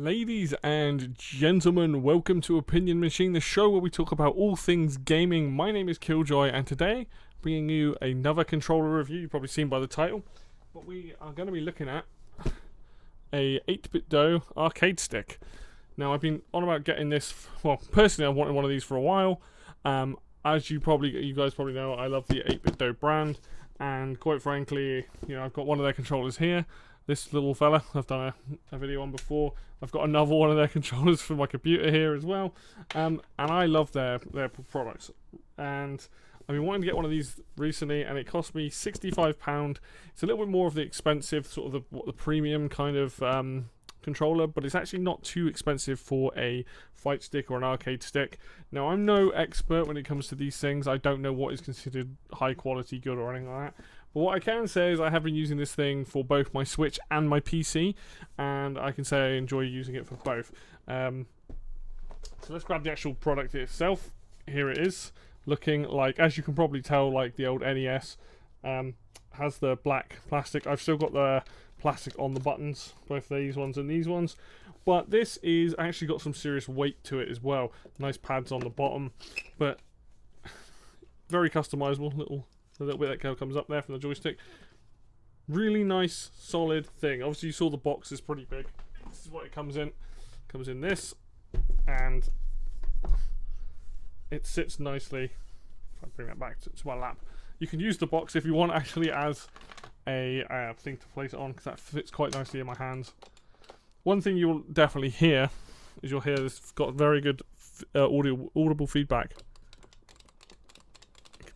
Ladies and gentlemen, welcome to Opinion Machine, the show where we talk about all things gaming. My name is Killjoy, and today, bringing you another controller review. You've probably seen by the title, but we are going to be looking at a 8BitDo arcade stick. Now, I've been on about getting this. Well, personally, I've wanted one of these for a while. As you guys probably know, I love the 8BitDo brand, and quite frankly, I've got one of their controllers here. This little fella, I've done a video on before. I've got another one of their controllers for my computer here as well. And I love their products. And I've been wanting to get one of these recently, and it cost me £65. It's a little bit more of the expensive, sort of the premium kind of controller, but it's actually not too expensive for a fight stick or an arcade stick. Now, I'm no expert when it comes to these things. I don't know what is considered high quality good or anything like that. But what I can say is I have been using this thing for both my Switch and my PC, and I can say I enjoy using it for both. So let's grab the actual product itself. Here it is, looking like, as you can probably tell, like the old NES. Has the black plastic. I've still got the plastic on the buttons, both these ones and these ones. But this is actually got some serious weight to it as well. Nice pads on the bottom, but very customizable. The little bit that comes up there from the joystick. Really nice, solid thing. Obviously, you saw the box is pretty big. This is what it comes in. It comes in this, and it sits nicely. If I bring that back to my lap, you can use the box if you want, actually, as a thing to place it on, because that fits quite nicely in my hands. One thing you'll definitely hear is you'll hear this got very good audible feedback.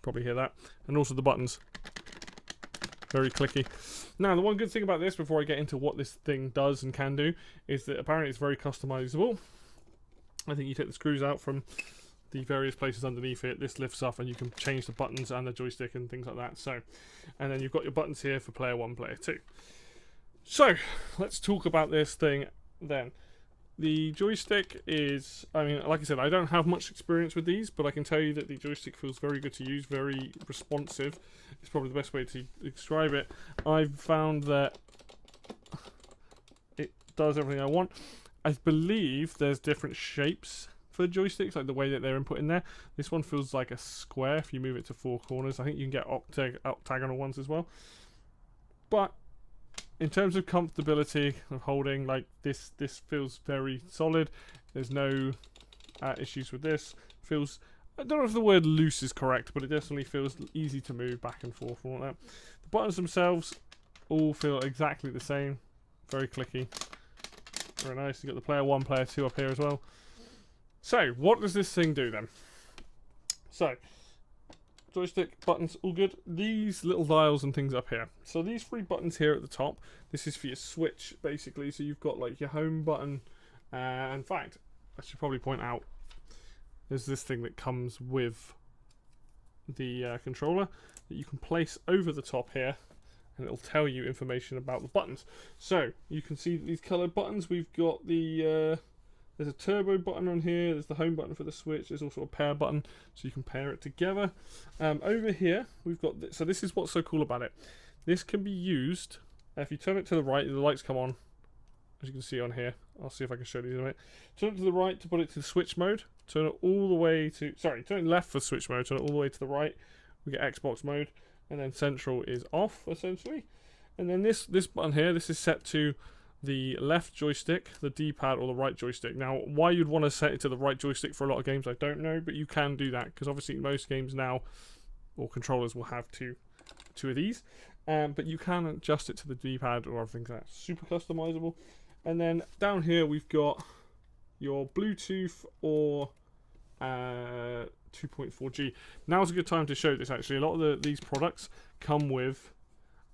Probably hear that, and also the buttons, very clicky. Now, the one good thing about this, before I get into what this thing does and can do, is that apparently it's very customizable. I think you take the screws out from the various places underneath it, this lifts up, and you can change the buttons and the joystick and things like that. So, and then you've got your buttons here for player 1, player 2. So, let's talk about this thing then. The joystick is, like I said, I don't have much experience with these, but I can tell you that the joystick feels very good to use, very responsive. It's probably the best way to describe it. I've found that it does everything I want. I believe there's different shapes for joysticks, like the way that they're input in there. This one feels like a square if you move it to 4 corners. I think you can get octagonal ones as well. But in terms of comfortability of holding, like this feels very solid. There's no issues with this. Feels, I don't know if the word loose is correct, but it definitely feels easy to move back and forth and all that. The buttons themselves all feel exactly the same. Very clicky. Very nice. You've got the player 1, player 2 up here as well. So, what does this thing do then? So, joystick, buttons, all good. These little dials and things up here. So these 3 buttons here at the top, this is for your Switch, basically. So you've got like your home button. In fact, I should probably point out, there's this thing that comes with the controller that you can place over the top here, and it'll tell you information about the buttons. So you can see these coloured buttons. We've got the there's a turbo button on here. There's the home button for the Switch. There's also a pair button, so you can pair it together. Over here, we've got so this is what's so cool about it. This can be used if you turn it to the right. The lights come on, as you can see on here. I'll see if I can show these in a minute. Turn it to the right to put it to Switch mode. Turn it all the way to turn it left for Switch mode. Turn it all the way to the right. We get Xbox mode, and then Central is off essentially. And then this button here, this is set to the left joystick, the D-pad, or the right joystick. Now, why you'd want to set it to the right joystick for a lot of games, I don't know, but you can do that, because obviously most games now, or controllers, will have two of these. But you can adjust it to the D-pad or everything like that. Super customizable. And then down here we've got your Bluetooth or 2.4G. Now's a good time to show this, actually. A lot of these products come with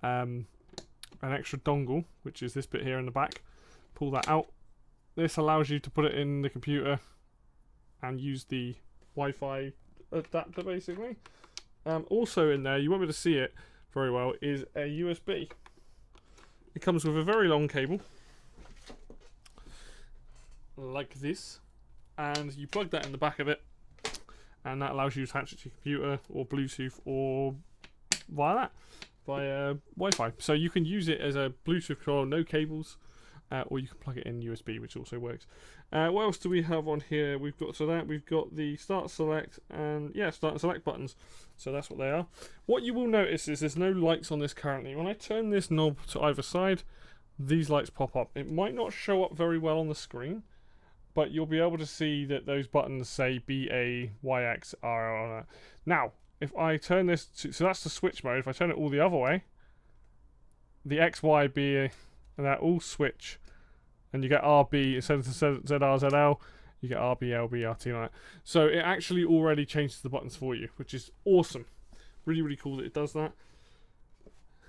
an extra dongle, which is this bit here in the back. Pull that out. This allows you to put it in the computer and use the Wi-Fi adapter, basically. Also in there, you won't be able to see it very well, is a USB. It comes with a very long cable, like this, and you plug that in the back of it, and that allows you to attach it to your computer or Bluetooth or via Wi-Fi. So you can use it as a Bluetooth controller, no cables, or you can plug it in USB, which also works. What else do we have on here? We've got the start, select, and start and select buttons. So that's what they are. What you will notice is there's no lights on this currently. When I turn this knob to either side, these lights pop up. It might not show up very well on the screen, but you'll be able to see that those buttons say BA, YX, R on it. Now, if I turn this so that's the switch mode. If I turn it all the other way, the X, Y, B, and that all switch, and you get RB instead of ZR, ZL, you get RB, LB, RT, like that. So it actually already changes the buttons for you, which is awesome. Really, really cool that it does that.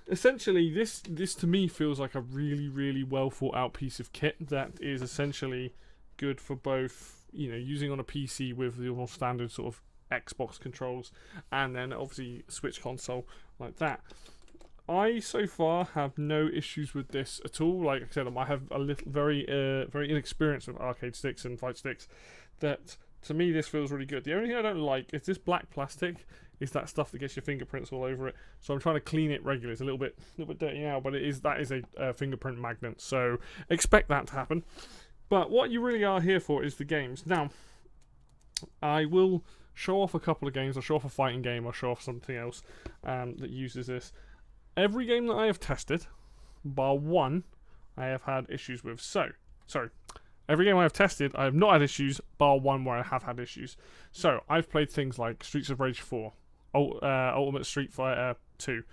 Essentially, this to me feels like a really, really well thought out piece of kit that is essentially good for both, using on a PC with the more standard sort of Xbox controls, and then obviously Switch console like that. I so far have no issues with this at all. Like I said, I have very inexperienced with arcade sticks and fight sticks. That to me, this feels really good. The only thing I don't like is this black plastic. Is that stuff that gets your fingerprints all over it? So I'm trying to clean it regularly. It's a little bit dirty now, but that is a fingerprint magnet. So expect that to happen. But what you really are here for is the games. Now, I will show off a couple of games. I'll show off a fighting game. I'll show off something else that uses this. Every game that I have tested, bar one, I have had issues with. Every game I have tested, I have not had issues, bar one where I have had issues. So, I've played things like Streets of Rage 4, Ultimate Street Fighter 2.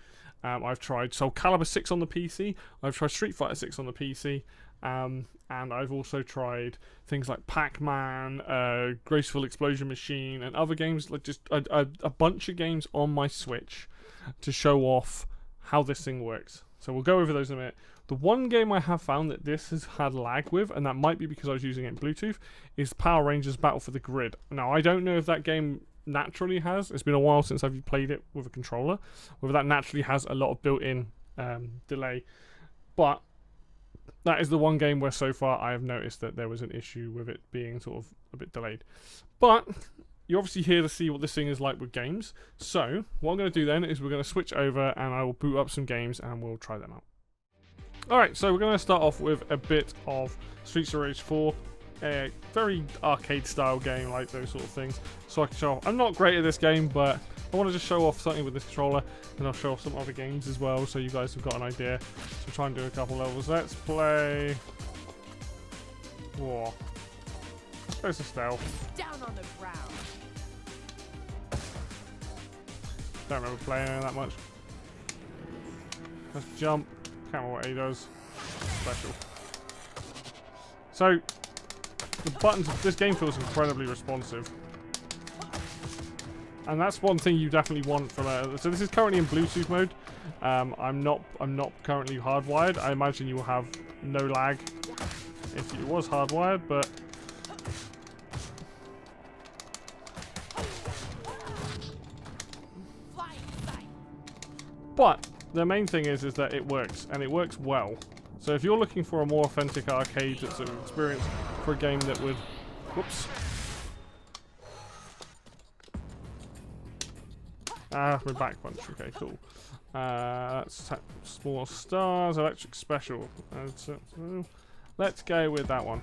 I've tried Soul Calibur 6 on the PC. I've tried Street Fighter 6 on the PC. And I've also tried things like Pac-Man, Graceful Explosion Machine, and other games, like just a bunch of games on my Switch to show off how this thing works. So we'll go over those in a minute. The one game I have found that this has had lag with, and that might be because I was using it in Bluetooth, is Power Rangers Battle for the Grid. Now, I don't know if that game naturally has, it's been a while since I've played it with a controller, whether that naturally has a lot of built-in delay, but that is the one game where so far I have noticed that there was an issue with it being sort of a bit delayed. But you're obviously here to see what this thing is like with games. So what I'm going to do then is we're going to switch over and I will boot up some games and we'll try them out. Alright, so we're going to start off with a bit of Streets of Rage 4. A very arcade style game, like those sort of things. So I can show off. I'm not great at this game, but I want to just show off something with this controller, and I'll show off some other games as well, so you guys have got an idea. So try and do a couple levels. Let's play War. Let's go to stealth. Down on the ground. Don't remember playing it that much. Let's jump. Can't remember what he does. Special. So the buttons of this game feels incredibly responsive. And that's one thing you definitely want from a... So this is currently in Bluetooth mode. I'm not currently hardwired. I imagine you will have no lag if it was hardwired, but... But the main thing is that it works, and it works well. So if you're looking for a more authentic arcade sort of experience for a game that would... Whoops. My back punch. Okay, cool. That's Small Stars, Electric Special. Let's go with that one.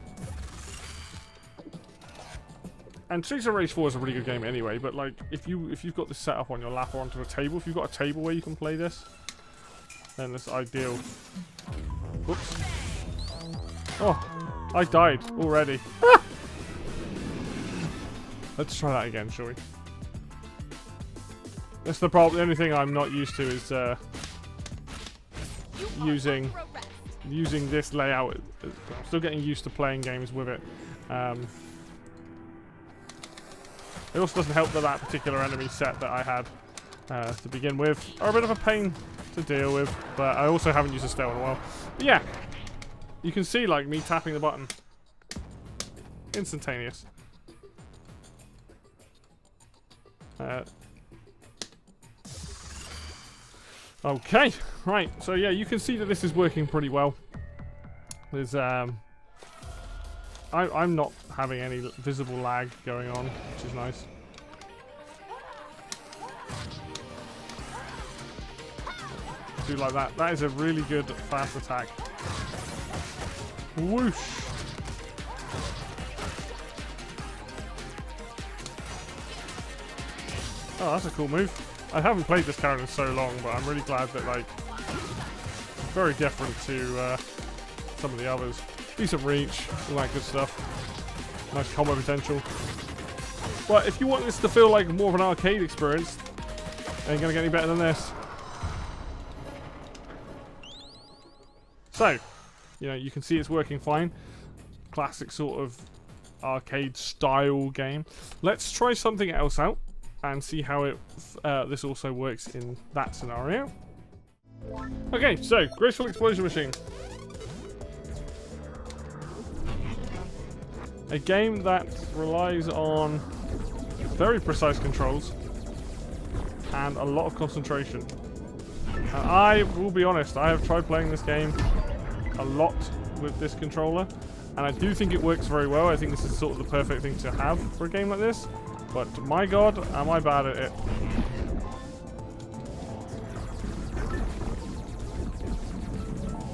And Streets of Rage 4 is a really good game anyway, but like if you've got this set up on your lap or onto a table, if you've got a table where you can play this, then it's ideal. Whoops. Oh, I died already. Let's try that again, shall we? That's the problem. The only thing I'm not used to is using this layout. I'm still getting used to playing games with it. It also doesn't help that that particular enemy set that I had to begin with are a bit of a pain to deal with, but I also haven't used a stealth in a while. But yeah, you can see like me tapping the button. Instantaneous. Okay, right, so yeah, you can see that this is working pretty well. There's I'm not having any visible lag going on, which is nice. Do like that. That is a really good fast attack. Whoosh. Oh, that's a cool move. I haven't played this character in so long, but I'm really glad that, like, it's very different to some of the others. Decent reach, all that good stuff. Nice combo potential. But if you want this to feel like more of an arcade experience, ain't gonna get any better than this. So, you know, you can see it's working fine. Classic sort of arcade style game. Let's try something else out and see how it this also works in that scenario. Okay, so Graceful Explosion Machine. A game that relies on very precise controls and a lot of concentration. And I will be honest, I have tried playing this game a lot with this controller, and I do think it works very well. I think this is sort of the perfect thing to have for a game like this, but my god, am I bad at it.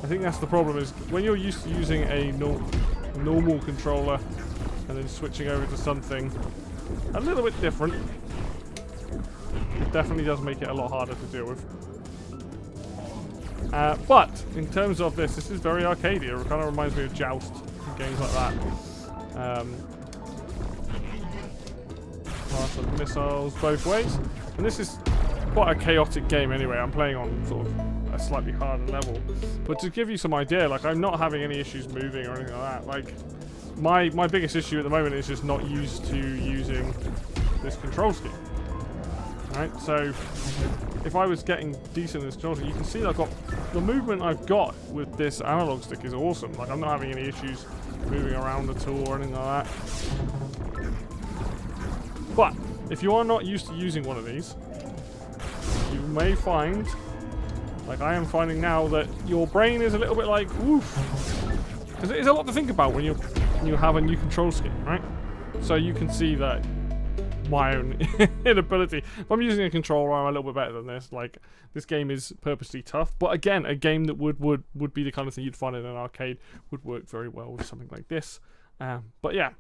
I think that's the problem, is when you're used to using a normal controller and then switching over to something a little bit different, it definitely does make it a lot harder to deal with. But in terms of this is very arcadey. It kind of reminds me of Joust and games like that. Lots of missiles both ways, and this is quite a chaotic game anyway. I'm playing on sort of a slightly harder level, but to give you some idea, like, I'm not having any issues moving or anything like that. Like, my biggest issue at the moment is just not used to using this control scheme. Right, so if I was getting decent in this control scheme, you can see that I've got the movement I've got with this analog stick is awesome. Like, I'm not having any issues moving around at all or anything like that. But if you are not used to using one of these, you may find, like I am finding now, that your brain is a little bit like, woof. Because it is a lot to think about when you have a new control scheme, right? So you can see that my own inability. If I'm using a controller, I'm a little bit better than this. Like, this game is purposely tough, but again, a game that would be the kind of thing you'd find in an arcade would work very well with something like this. But yeah,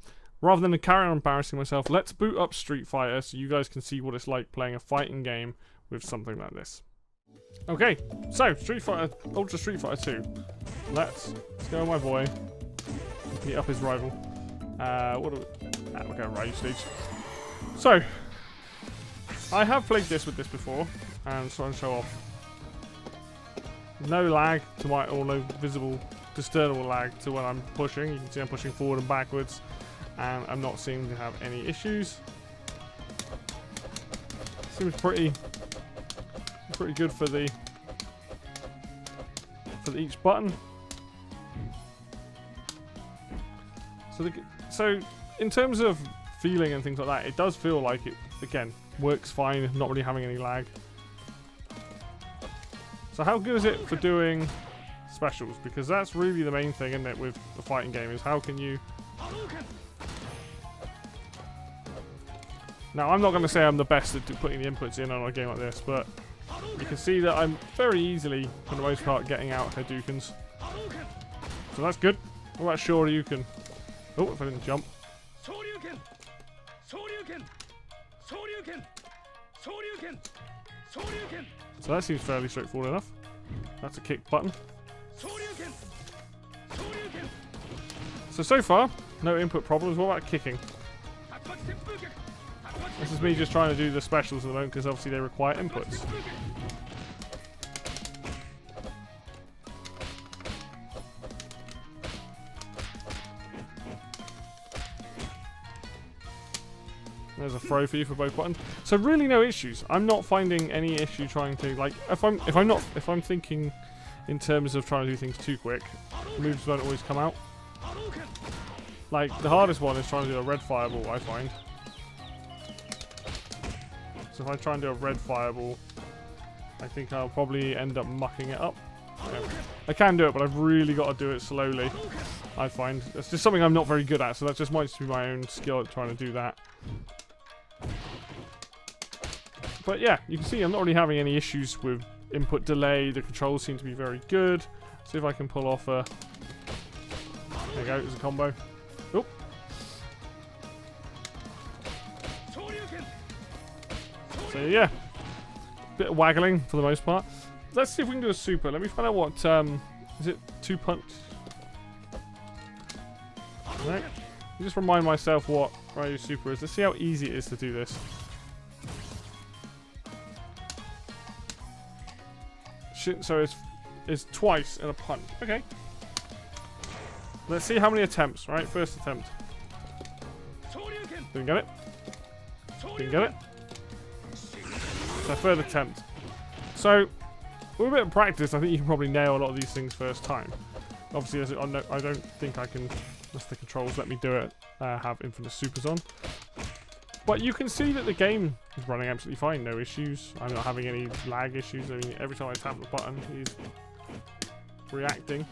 rather than carry on embarrassing myself, let's boot up Street Fighter so you guys can see what it's like playing a fighting game with something like this. Okay, so Ultra Street Fighter 2. Let's go, my boy. Beat up his rival. We're going right stage. So, I have played this with this before, and so I'll show off. No lag to my, or no visible discernible lag to when I'm pushing. You can see I'm pushing forward and backwards, and I'm not seeming to have any issues. Seems pretty good for each button. So in terms of feeling and things like that, it does feel like it, again, works fine, not really having any lag. So how good is it for doing specials? Because that's really the main thing, isn't it, with the fighting game, is how can you... Now, I'm not going to say I'm the best at putting the inputs in on a game like this, but you can see that I'm very easily, for the most part, getting out Hadoukens. So that's good. What about Shoryuken? Oh, if I didn't jump. So that seems fairly straightforward enough. That's a kick button. So far, no input problems. What about kicking? This is me just trying to do the specials at the moment because obviously they require inputs. There's a throw for you for both buttons. So really no issues. I'm not finding any issue trying to, like, if I'm thinking in terms of trying to do things too quick, moves don't always come out. Like, the hardest one is trying to do a red fireball, I find. So if I try and do a red fireball, I think I'll probably end up mucking it up. Yeah. I can do it, but I've really got to do it slowly, I find. It's just something I'm not very good at, so that just might just be my own skill at trying to do that. But yeah, you can see I'm not really having any issues with input delay. The controls seem to be very good. See if I can pull off a There you go, it's a combo. Oop. So yeah, bit of waggling for the most part. Let's see if we can do a super. Let me find out what, is it 2 punch? Right. Just remind myself what Ryu super is. Let's see how easy it is to do this. Shit, so it's twice in a punch. Okay. Let's see how many attempts, right? First attempt. Didn't get it. Didn't get it. So third attempt. So, with a bit of practice, I think you can probably nail a lot of these things first time. Obviously, I don't think I can, unless the controls let me do it, have infinite supers on. But you can see that the game is running absolutely fine, no issues. I'm not having any lag issues. I mean, every time I tap the button, he's reacting.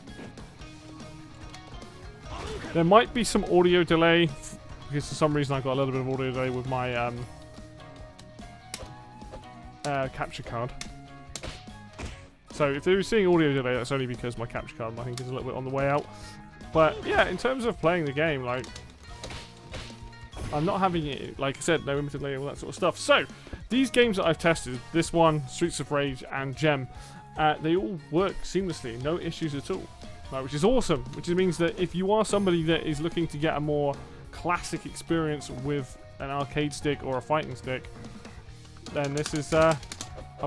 There might be some audio delay, because for some reason I got a little bit of audio delay with my capture card. So if they were seeing audio delay, that's only because my capture card, I think, is a little bit on the way out. But yeah, in terms of playing the game, like, I'm not having it, like I said, no limited delay, all that sort of stuff. So these games that I've tested, this one, Streets of Rage, and Gem, they all work seamlessly, no issues at all. Which is awesome, which means that if you are somebody that is looking to get a more classic experience with an arcade stick or a fighting stick, then this is a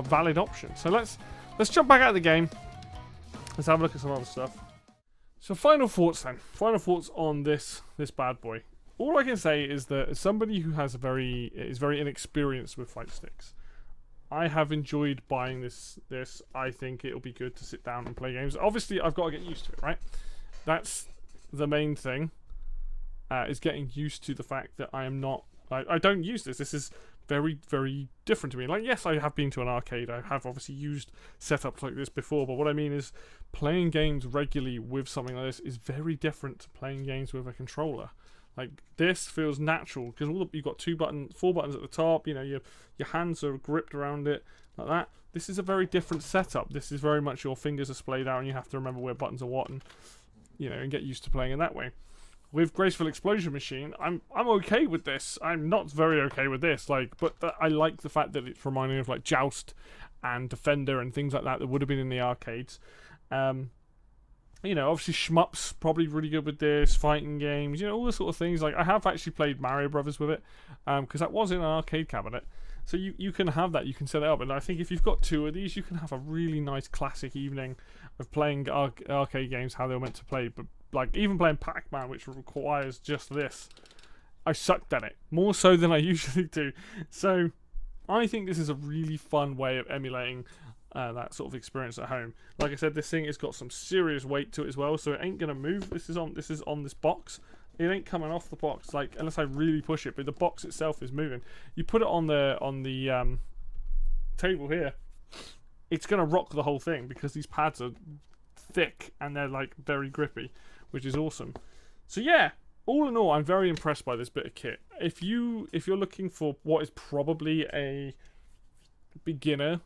valid option. So let's jump back out of the game. Let's have a look at some other stuff. So final thoughts then. Final thoughts on this bad boy. All I can say is that as somebody who is very inexperienced with fight sticks, I have enjoyed buying this. I think it'll be good to sit down and play games. Obviously, I've got to get used to it, right? That's the main thing, is getting used to the fact that I am not... I don't use this. This is very, very different to me. Like, yes, I have been to an arcade. I have obviously used setups like this before, but what I mean is playing games regularly with something like this is very different to playing games with a controller. Like, this feels natural because you've got 4 buttons at the top. You know, your hands are gripped around it like that. This is a very different setup. This is very much your fingers are splayed out, and you have to remember where buttons are what, and you know, and get used to playing in that way. With Graceful Explosion Machine, I'm okay with this. I'm not very okay with this, like, but I like the fact that it's reminding me of like Joust and Defender and things like that would have been in the arcades. You know, obviously Shmups probably really good with this, fighting games, you know, all the sort of things. Like, I have actually played Mario Brothers with it, because that was in an arcade cabinet. So you can have that, you can set it up, and I think if you've got 2 of these, you can have a really nice classic evening of playing arcade games how they were meant to play. But like, even playing Pac-Man, which requires just this, I sucked at it more so than I usually do. So I think this is a really fun way of emulating that sort of experience at home. Like I said, this thing has got some serious weight to it as well, so it ain't gonna move. This is on this box. It ain't coming off the box, like, unless I really push it. But the box itself is moving. You put it on the table here, it's gonna rock the whole thing because these pads are thick and they're like very grippy, which is awesome. So yeah, all in all, I'm very impressed by this bit of kit. If you're looking for what is probably a beginner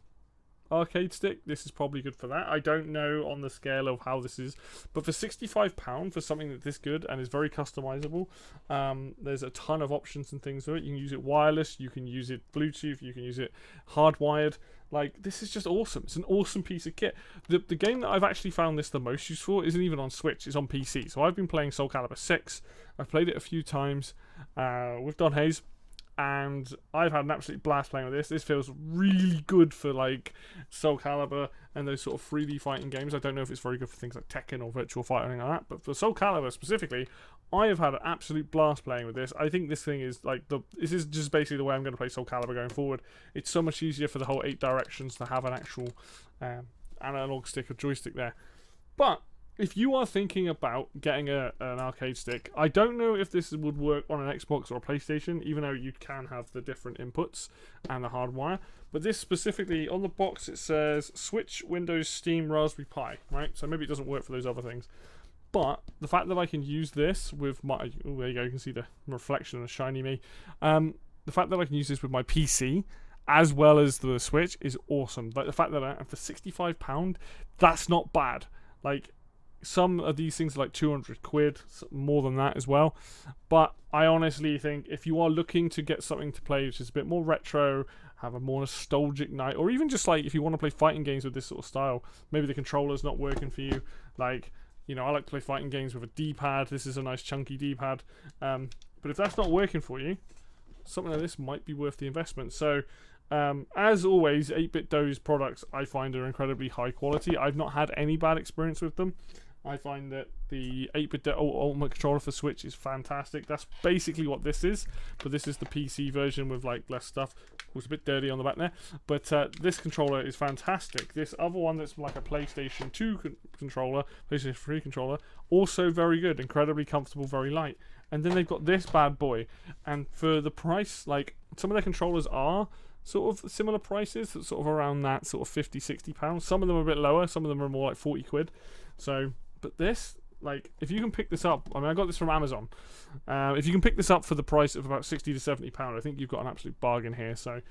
arcade stick, this is probably good for that. I don't know on the scale of how this is, but for £65 for something that's this good and is very customizable, there's a ton of options and things for it. You can use it wireless, you can use it Bluetooth, you can use it hardwired. Like, this is just awesome. It's an awesome piece of kit. The game that I've actually found this the most useful isn't even on Switch, it's on PC. So I've been playing Soul Calibur 6. I've played it a few times with Don Hayes, and I've had an absolute blast playing with this. This feels really good for like Soul Calibur and those sort of 3D fighting games. I don't know if it's very good for things like Tekken or Virtual Fighter or anything like that, but for Soul Calibur specifically, I have had an absolute blast playing with this. I think this thing is like this is just basically the way I'm going to play Soul Calibur going forward. It's so much easier for the whole 8 directions to have an actual analog stick or joystick there. But if you are thinking about getting an arcade stick, I don't know if this would work on an Xbox or a PlayStation, even though you can have the different inputs and the hardwire. But this specifically, on the box, it says Switch, Windows, Steam, Raspberry Pi, right? So maybe it doesn't work for those other things. But the fact that I can use this with my... Oh, there you go, you can see the reflection of the shiny me. The fact that I can use this with my PC as well as the Switch is awesome. Like, the fact that for £65, that's not bad. Like, some of these things are like 200 quid, more than that as well. But I honestly think if you are looking to get something to play which is a bit more retro, have a more nostalgic night, or even just like if you want to play fighting games with this sort of style, maybe the controller's not working for you. Like, you know, I like to play fighting games with a D-pad. This is a nice chunky D-pad. But if that's not working for you, something like this might be worth the investment. So, as always, 8BitDo's products I find are incredibly high quality. I've not had any bad experience with them. I find that the 8BitDo Ultimate Controller for Switch is fantastic. That's basically what this is, but this is the PC version with like less stuff. It was a bit dirty on the back there, but this controller is fantastic. This other one that's like a PlayStation 2 controller, PlayStation 3 controller, also very good, incredibly comfortable, very light. And then they've got this bad boy, and for the price, like some of their controllers are sort of similar prices, sort of around that sort of £50-60. Some of them are a bit lower, some of them are more like 40 quid. So, but this, like, if you can pick this up, I mean, I got this from Amazon. If you can pick this up for the price of about £60 to £70, I think you've got an absolute bargain here. So,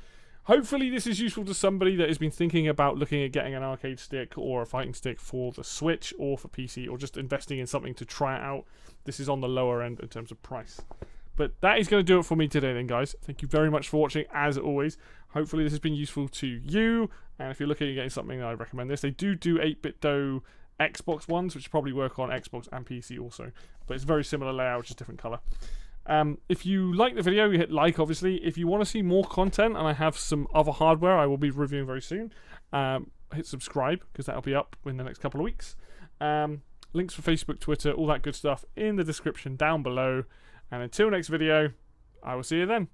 hopefully this is useful to somebody that has been thinking about looking at getting an arcade stick or a fighting stick for the Switch or for PC, or just investing in something to try it out. This is on the lower end in terms of price. But that is going to do it for me today then, guys. Thank you very much for watching, as always. Hopefully this has been useful to you. And if you're looking at getting something, I recommend this. They do 8BitDo Xbox ones, which probably work on Xbox and PC also. But it's very similar layout, just different colour. If you like the video, you hit like, obviously. If you want to see more content, and I have some other hardware I will be reviewing very soon, hit subscribe, because that'll be up in the next couple of weeks. Links for Facebook, Twitter, all that good stuff in the description down below. And until next video, I will see you then.